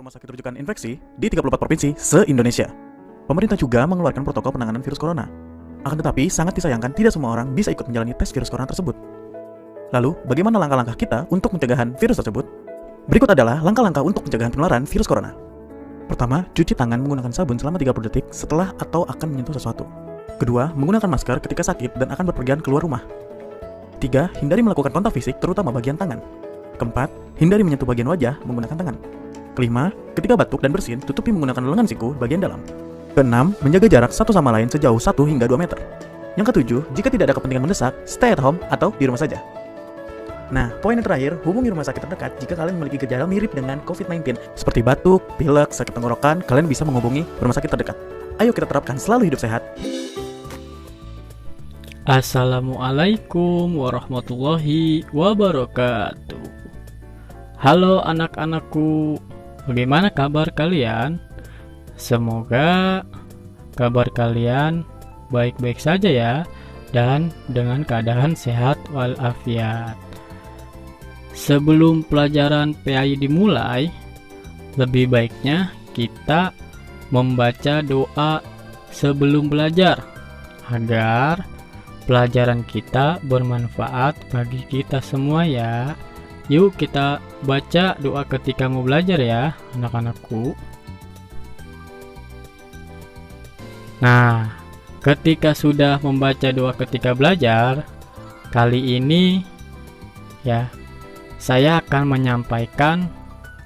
rumah sakit rujukan infeksi di 34 provinsi se-Indonesia. Pemerintah juga mengeluarkan protokol penanganan virus corona. Akan tetapi, sangat disayangkan tidak semua orang bisa ikut menjalani tes virus corona tersebut. Lalu, bagaimana langkah-langkah kita untuk pencegahan virus tersebut? Berikut adalah langkah-langkah untuk pencegahan penularan virus corona. Pertama, cuci tangan menggunakan sabun selama 30 detik setelah atau akan menyentuh sesuatu. Kedua, menggunakan masker ketika sakit dan akan berpergian keluar rumah. Tiga, hindari melakukan kontak fisik terutama bagian tangan. Keempat, hindari menyentuh bagian wajah menggunakan tangan. Kelima, ketika batuk dan bersin, tutupi menggunakan lengan siku bagian dalam. Keenam, menjaga jarak satu sama lain sejauh 1 hingga 2 meter. Yang ketujuh, jika tidak ada kepentingan mendesak, stay at home atau di rumah saja. Nah, poin yang terakhir, hubungi rumah sakit terdekat jika kalian memiliki gejala mirip dengan COVID-19 seperti batuk, pilek, sakit tenggorokan, kalian bisa menghubungi rumah sakit terdekat. Ayo kita terapkan selalu hidup sehat. Assalamualaikum warahmatullahi wabarakatuh. Halo anak-anakku, bagaimana kabar kalian? Semoga kabar kalian baik-baik saja ya, dan dengan keadaan sehat walafiat. Sebelum pelajaran PAI dimulai, lebih baiknya kita membaca doa sebelum belajar agar pelajaran kita bermanfaat bagi kita semua ya. Yuk kita baca doa ketika mau belajar ya anak-anakku. Nah, ketika sudah membaca doa ketika belajar, kali ini ya saya akan menyampaikan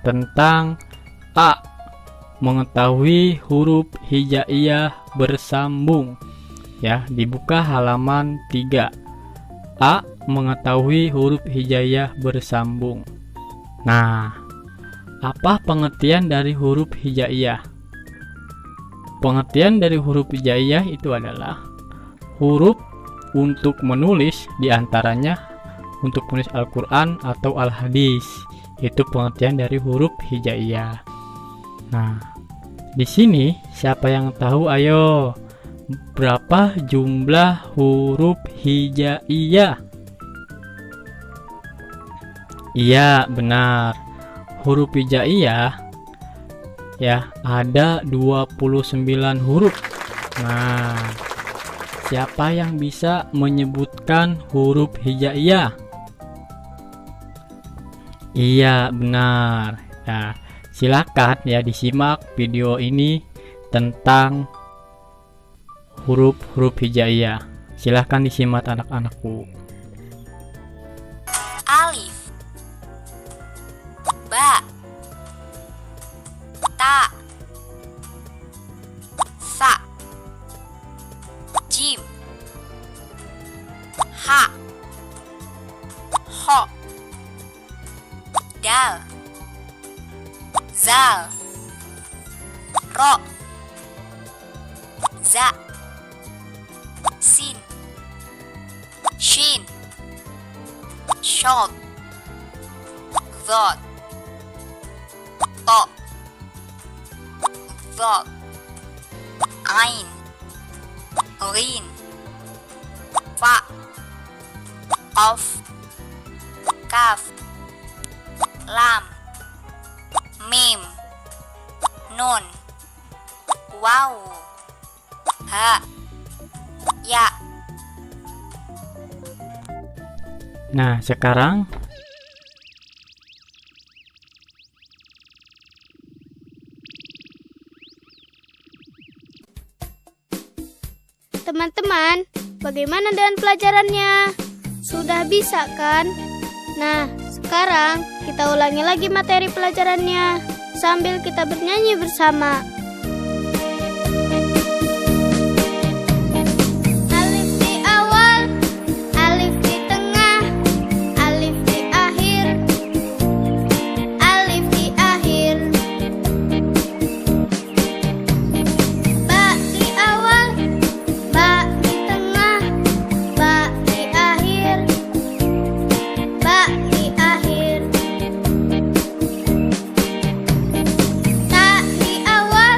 tentang A. Mengetahui huruf hijaiyah bersambung. Ya, dibuka halaman 3. A. Mengetahui huruf hijaiyah bersambung. Nah, apa pengertian dari huruf hijaiyah? Pengertian dari huruf hijaiyah itu adalah huruf untuk menulis, diantaranya untuk menulis Al-Quran atau Al-Hadis. Itu pengertian dari huruf hijaiyah. Nah, di sini siapa yang tahu? Ayo, berapa jumlah huruf hijaiyah? Iya, benar. Huruf hijaiyah ya ada 29 huruf. Nah, siapa yang bisa menyebutkan huruf hijaiyah? Iya, benar. Nah, silakan ya disimak video ini tentang huruf-huruf hijaiyah. Silahkan disimak anak-anakku. Alif, ba, ta, sa, jim, ha, ho, dal, zal, ro, za, sin, shin, shod, dhod, to, dhod, ain, ghin, fa, qaf, kaf, lam, mim, nun, waw, ha, ya. Nah, sekarang teman-teman, bagaimana dengan pelajarannya? Sudah bisa kan? Nah, sekarang kita ulangi lagi materi pelajarannya sambil kita bernyanyi bersama. Alif di awal, alif di tengah, alif di akhir, alif di akhir. Ba di awal, ba di tengah, ba di akhir, ba di akhir. Ta di awal,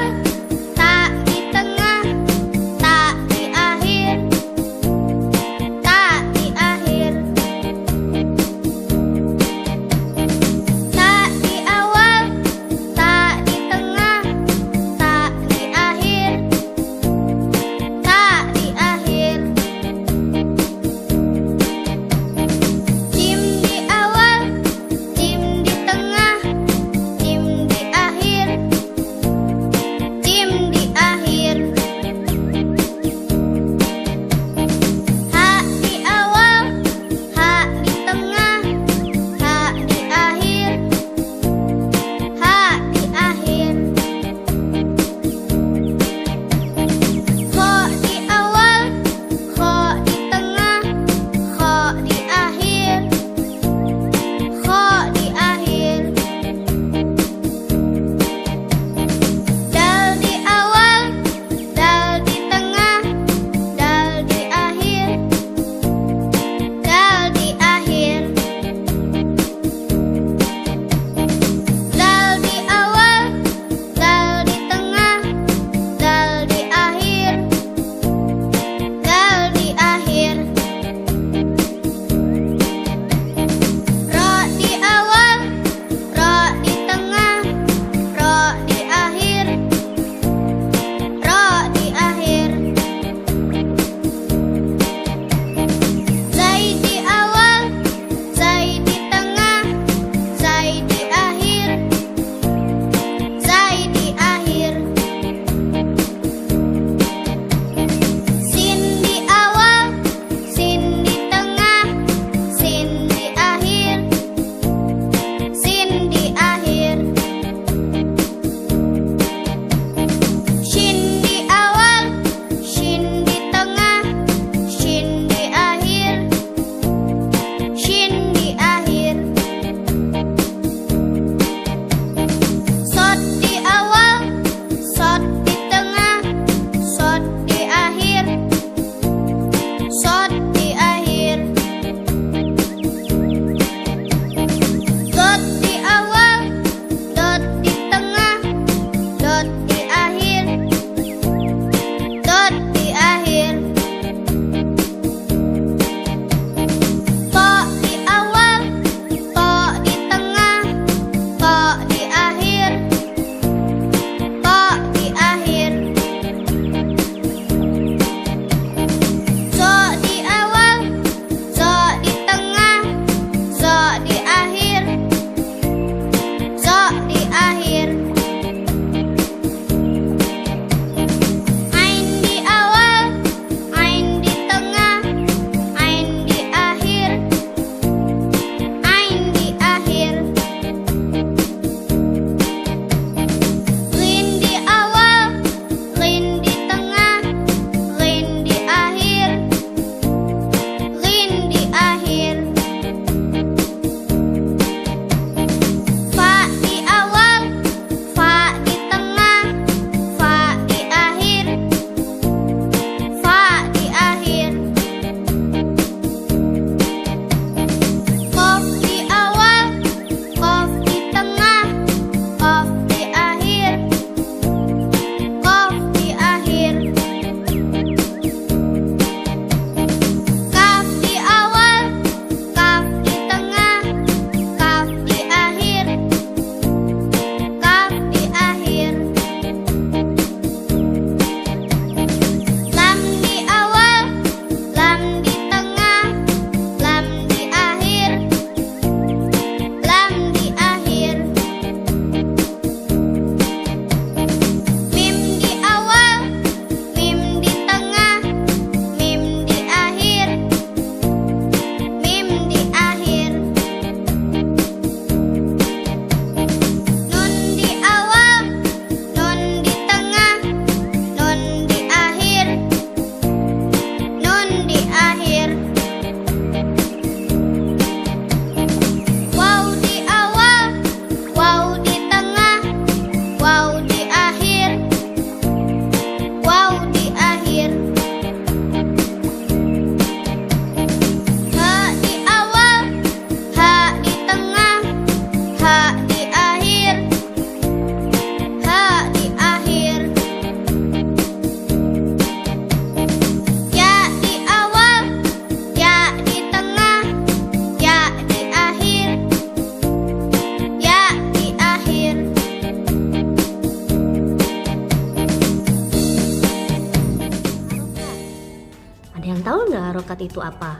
Ada yang tahu nggak harokat itu apa?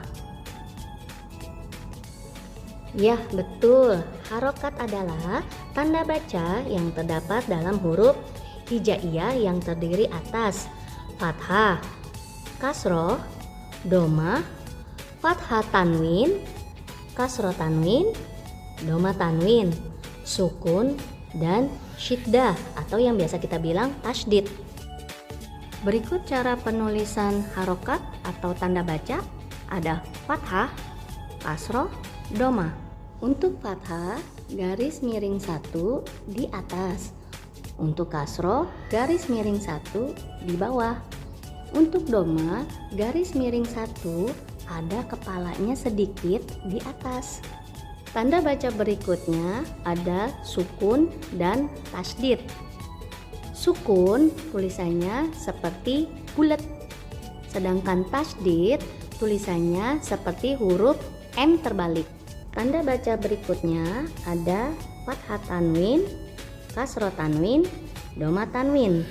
Ya, betul. Harokat adalah tanda baca yang terdapat dalam huruf hijaiyah yang terdiri atas fathah, kasroh, doma, fathah tanwin, kasroh tanwin, doma tanwin, sukun, dan syiddah atau yang biasa kita bilang tasydid. Berikut cara penulisan harokat atau tanda baca. Ada fathah, kasroh, doma. Untuk fathah, garis miring 1 di atas. Untuk kasroh, garis miring 1 di bawah. Untuk doma, garis miring 1 ada kepalanya sedikit di atas. Tanda baca berikutnya ada sukun dan tasydid. Sukun tulisannya seperti bulat, sedangkan tasydid tulisannya seperti huruf M terbalik. Tanda baca berikutnya ada fathah tanwin, kasroh tanwin, doma tanwin.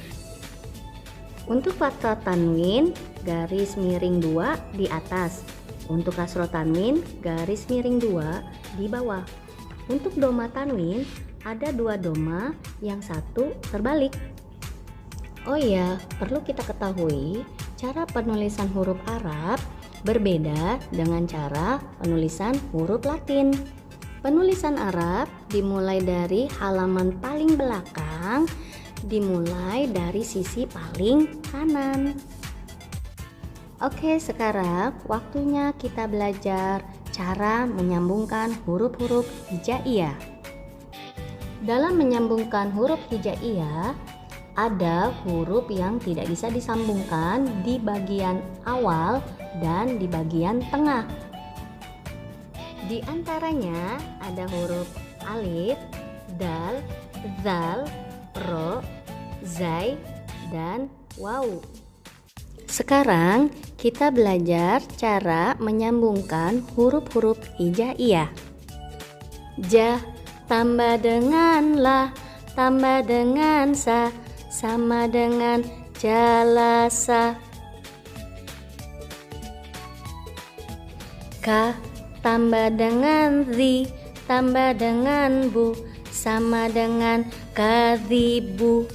Untuk fathah tanwin, garis miring 2 di atas. Untuk kasroh tanwin, garis miring 2 di bawah. Untuk doma tanwin, ada 2 doma, yang satu terbalik. Oh iya, perlu kita ketahui, cara penulisan huruf Arab berbeda dengan cara penulisan huruf Latin. Penulisan Arab dimulai dari halaman paling belakang, dimulai dari sisi paling kanan. Oke, sekarang waktunya kita belajar cara menyambungkan huruf-huruf hijaiyah. Dalam menyambungkan huruf hijaiyah, ada huruf yang tidak bisa disambungkan di bagian awal dan di bagian tengah. Di antaranya ada huruf alif, dal, zal, ro, zai, dan waw. Sekarang kita belajar cara menyambungkan huruf-huruf hijaiyah. Ja tambah dengan la tambah dengan sa sama dengan jalasa. Ka tambah dengan zi tambah dengan bu sama dengan kadzibu.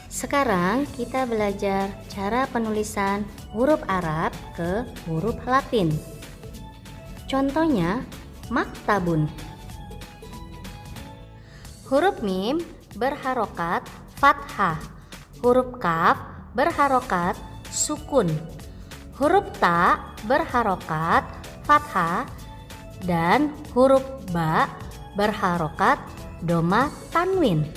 Sekarang kita belajar cara penulisan huruf Arab ke huruf Latin. Contohnya maktabun. Huruf mim berharokat fathah. Huruf kaf berharokat sukun. Huruf ta berharokat fathah. Dan huruf ba berharokat doma tanwin.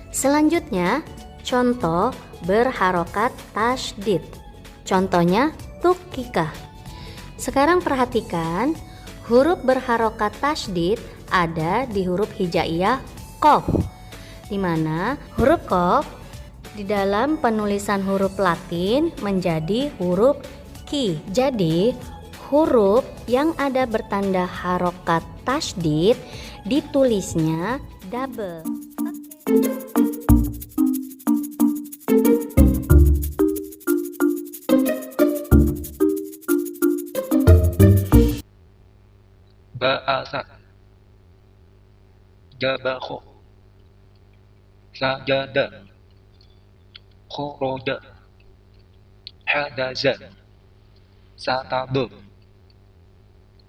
Selanjutnya, contoh berharokat tasydid. Contohnya tukika. Sekarang perhatikan, huruf berharokat tasydid ada di huruf hijaiyah qaf, di mana huruf qaf di dalam penulisan huruf Latin menjadi huruf ki. Jadi, huruf yang ada bertanda harokat tasydid ditulisnya double. Ba'asa, jabakho, sajada, khoroja, hadaza, satadu,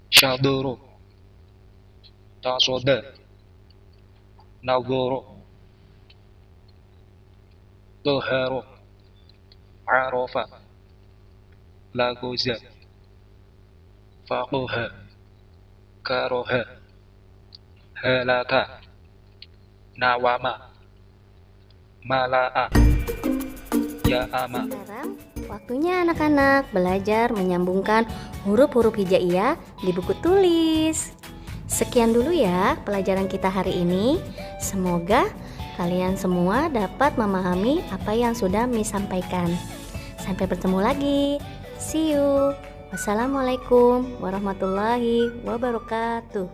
syaduru, tasoda, nawuru, tuharu, arafa, laguza, faquha, karoha, halaka, nawama, mala'a, ya'ama. Sekarang waktunya anak-anak belajar menyambungkan huruf-huruf hijaiyah di buku tulis. Sekian dulu ya pelajaran kita hari ini. Semoga kalian semua dapat memahami apa yang sudah Miss sampaikan. Sampai bertemu lagi. See you. Wassalamualaikum warahmatullahi wabarakatuh.